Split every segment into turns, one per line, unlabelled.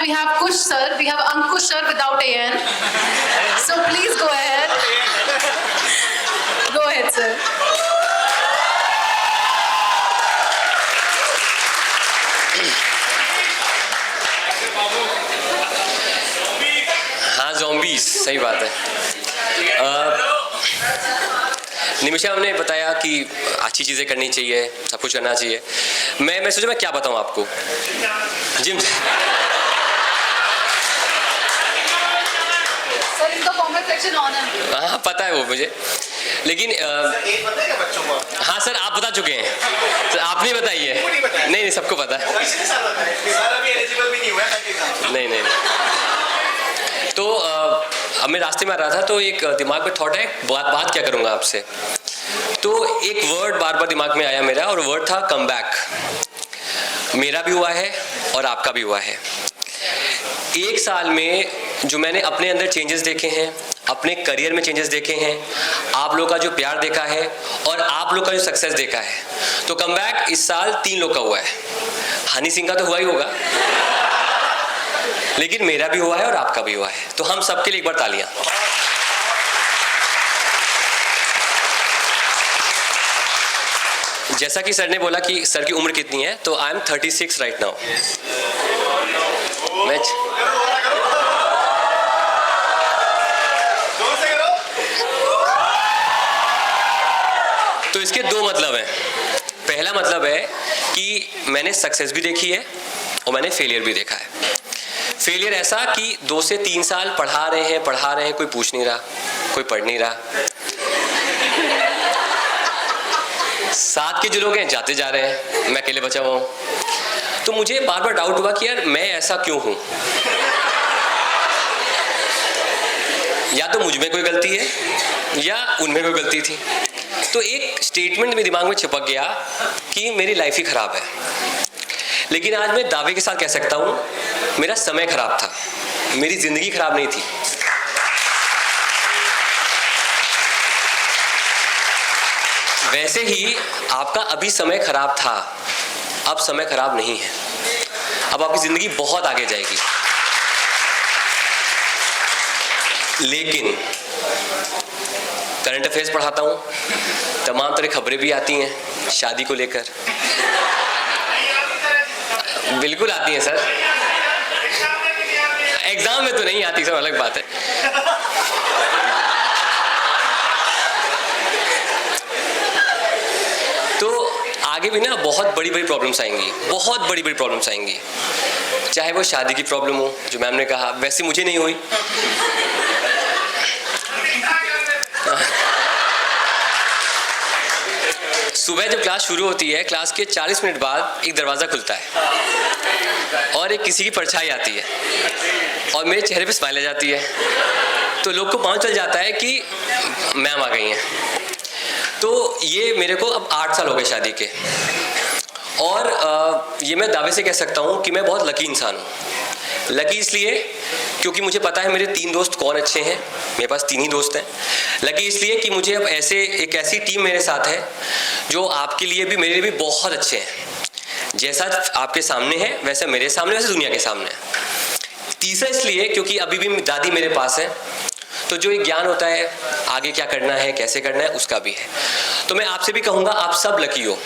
we have Kush sir, we have Ankush sir without AN. So please go ahead. Go ahead, sir.
हाँ, zombies, सही बात है। निमिषा हमने बताया कि अच्छी चीज़ें करनी चाहिए, सब कुछ करना चाहिए। मैं सोचा मैं क्या बताऊँ आपको। जिम
सर इनका कमेंट सेक्शन ऑन है।
हाँ पता है वो मुझे, लेकिन हाँ सर आप बता चुके हैं, तो आप नहीं बताइए। नहीं सबको पता है। नहीं तो अब मैं रास्ते में आ रहा था तो एक दिमाग में थॉट है, बात क्या करूँगा आपसे। तो एक वर्ड बार बार दिमाग में आया मेरा, और वर्ड था कम बैक। मेरा भी हुआ है और आपका भी हुआ है। एक साल में जो मैंने अपने अंदर चेंजेस देखे हैं, अपने करियर में चेंजेस देखे हैं, आप लोग का जो प्यार देखा है और आप लोग का जो सक्सेस देखा है, तो कम बैक इस साल 3 लोग का हुआ है। हनी सिंह का तो हुआ ही होगा, लेकिन मेरा भी हुआ है और आपका भी हुआ है। तो हम सबके लिए एक बार तालियां। जैसा कि सर ने बोला कि सर की उम्र कितनी है, तो आई एम 36 राइट नाउ। तो इसके 2 मतलब हैं। पहला मतलब है कि मैंने सक्सेस भी देखी है और मैंने फेलियर भी देखा है। फेलियर ऐसा कि 2 से 3 साल पढ़ा रहे हैं, कोई पूछ नहीं रहा, कोई पढ़ नहीं रहा। साथ के जो लोग हैं जाते जा रहे हैं, मैं अकेले बचा हुआ हूँ। तो मुझे बार बार डाउट हुआ कि यार मैं ऐसा क्यों हूँ। या तो मुझ में कोई गलती है या उनमें कोई गलती थी। तो एक स्टेटमेंट मेरे दिमाग में चिपक गया कि मेरी लाइफ ही खराब है। लेकिन आज मैं दावे के साथ कह सकता हूँ, मेरा समय खराब था, मेरी जिंदगी खराब नहीं थी। वैसे ही आपका अभी समय खराब था, अब समय खराब नहीं है। अब आपकी जिंदगी बहुत आगे जाएगी। लेकिन करंट अफेयर्स पढ़ाता हूँ, तमाम तरह खबरें भी आती हैं शादी को लेकर। बिल्कुल आती हैं सर, एग्जाम में तो नहीं आती, सब अलग बात है। तो आगे भी ना बहुत बड़ी बड़ी प्रॉब्लम्स आएंगी, बहुत बड़ी बड़ी प्रॉब्लम्स आएंगी। चाहे वो शादी की प्रॉब्लम हो, जो मैम ने कहा, वैसे मुझे नहीं हुई। सुबह जब क्लास शुरू होती है, क्लास के 40 मिनट बाद एक दरवाज़ा खुलता है और एक किसी की परछाई आती है और मेरे चेहरे पे स्माइल आ जाती है। तो लोग को पता चल जाता है कि मैम आ गई हैं। तो ये मेरे को अब 8 साल हो गए शादी के, और ये मैं दावे से कह सकता हूँ कि मैं बहुत लकी इंसान हूँ। लकी इसलिए क्योंकि मुझे पता है मेरे 3 दोस्त कौन अच्छे हैं, मेरे पास 3 ही दोस्त हैं। लकी इसलिए कि मुझे अब एक ऐसी टीम मेरे साथ है जो आपके लिए भी मेरे लिए भी बहुत अच्छे हैं। जैसा आपके सामने है वैसा मेरे सामने, वैसे दुनिया के सामने है। तीसरा इसलिए क्योंकि अभी भी दादी मेरे पास है, तो जो एक ज्ञान होता है आगे क्या करना है, कैसे करना है, उसका भी है। तो मैं आपसे भी कहूँगा आप सब लकी हो,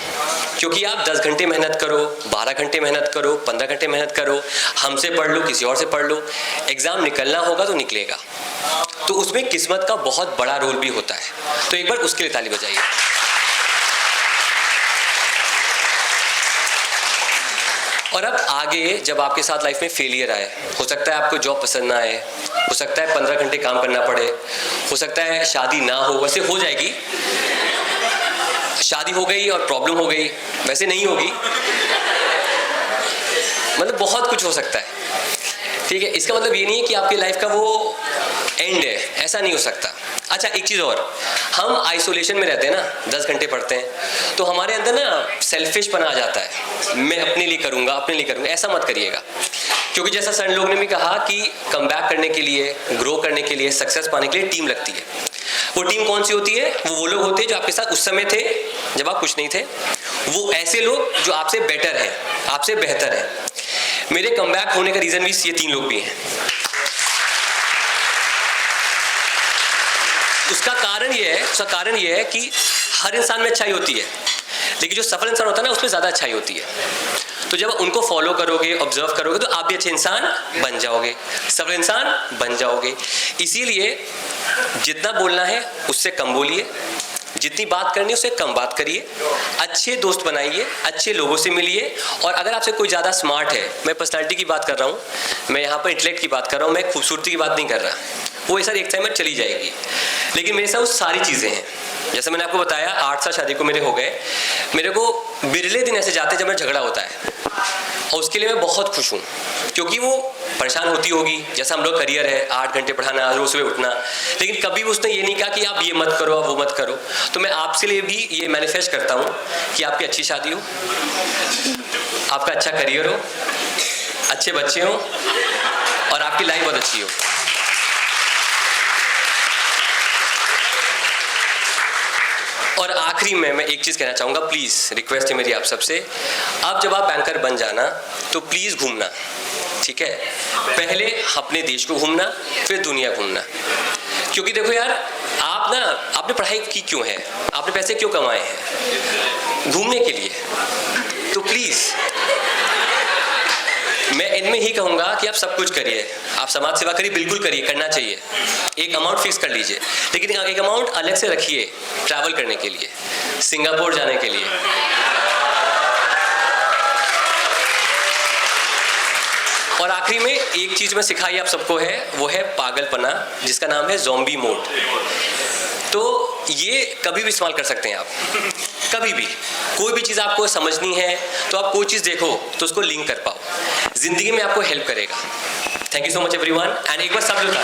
क्योंकि आप 10 घंटे मेहनत करो, 12 घंटे मेहनत करो, 15 घंटे मेहनत करो, हमसे पढ़ लो, किसी और से पढ़ लो, एग्ज़ाम निकलना होगा तो निकलेगा। तो उसमें किस्मत का बहुत बड़ा रोल भी होता है। तो एक बार उसके लिए ताली बजाइए। और अब आगे जब आपके साथ लाइफ में फेलियर आए, हो सकता है आपको जॉब पसंद ना आए, हो सकता है 15 घंटे काम करना पड़े, हो सकता है शादी ना हो, वैसे हो जाएगी, शादी हो गई और प्रॉब्लम हो गई, वैसे नहीं होगी, मतलब बहुत कुछ हो सकता है। ठीक है, इसका मतलब ये नहीं है कि आपकी लाइफ का वो एंड है, ऐसा नहीं हो सकता। अच्छा एक चीज़ और, हम आइसोलेशन में रहते हैं ना, 10 घंटे पढ़ते हैं, तो हमारे अंदर ना सेल्फिशपन आ जाता है, मैं अपने लिए करूँगा, अपने लिए करूँगा। ऐसा मत करिएगा, क्योंकि जैसा सर लोग ने भी कहा कि कम बैक करने के लिए, ग्रो करने के लिए, सक्सेस पाने के लिए टीम लगती है। वो टीम कौन सी होती है? वो लोग होते हैं जो आपके साथ उस समय थे जब आप कुछ नहीं थे, वो ऐसे लोग जो आपसे बेटर हैं, आपसे बेहतर हैं। मेरे कमबैक होने का रीजन भी ये 3 लोग भी हैं। उसका कारण ये है कि हर इंसान में अच्छाई होती है, लेकिन जो सफल इंसान होता है ना उसमें ज़्यादा अच्छाई होती है। तो जब उनको फॉलो करोगे, ऑब्जर्व करोगे, तो आप भी अच्छे इंसान बन जाओगे, सफल इंसान बन जाओगे। इसीलिए जितना बोलना है उससे कम बोलिए, जितनी बात करनी है उससे कम बात करिए, अच्छे दोस्त बनाइए, अच्छे लोगों से मिलिए। और अगर आपसे कोई ज़्यादा स्मार्ट है, मैं पर्सनालिटी की बात कर रहा हूँ, मैं यहाँ पर इंटेलेक्ट की बात कर रहा हूँ, मैं खूबसूरती की बात नहीं कर रहा, वो ये सारी एक टाइम में चली जाएगी, लेकिन मेरे साथ वो सारी चीज़ें हैं। जैसे मैंने आपको बताया 8 साल शादी को मेरे हो गए, मेरे को बिरले दिन ऐसे जाते जब मेरा झगड़ा होता है, और उसके लिए मैं बहुत खुश हूँ, क्योंकि वो परेशान होती होगी, जैसा हम लोग करियर है 8 घंटे पढ़ाना, रोज सुबह उठना, लेकिन कभी उसने ये नहीं कहा कि आप ये मत करो, आप वो मत करो। तो मैं आपसे लिए भी ये मैनिफेस्ट करता हूँ कि आपकी अच्छी शादी हो, आपका अच्छा करियर हो, अच्छे बच्चे हो, और आपकी लाइफ बहुत अच्छी हो। और आखिरी में मैं एक चीज़ कहना चाहूँगा, प्लीज़ रिक्वेस्ट है मेरी आप सबसे, अब जब आप बैंकर बन जाना तो प्लीज़ घूमना, ठीक है? पहले अपने देश को घूमना, फिर दुनिया घूमना। क्योंकि देखो यार, आपने पढ़ाई की क्यों है, आपने पैसे क्यों कमाए हैं? घूमने के लिए। तो प्लीज़ मैं इनमें ही कहूँगा कि आप सब कुछ करिए, आप समाज सेवा करिए, बिल्कुल करिए, करना चाहिए। एक अमाउंट फिक्स कर लीजिए, लेकिन एक अमाउंट अलग से रखिए ट्रैवल करने के लिए, सिंगापुर जाने के लिए। और आखिरी में एक चीज़ मैं सिखाई आप सबको है, वो है पागलपना, जिसका नाम है ज़ॉम्बी मोड। तो ये कभी भी इस्तेमाल कर सकते हैं आप, कभी भी। कोई भी चीज़ आपको समझनी है तो आप कोई चीज़ देखो तो उसको लिंक कर पाओ, ज़िंदगी में आपको हेल्प करेगा। Thank you so much everyone, and एक बार सब लोग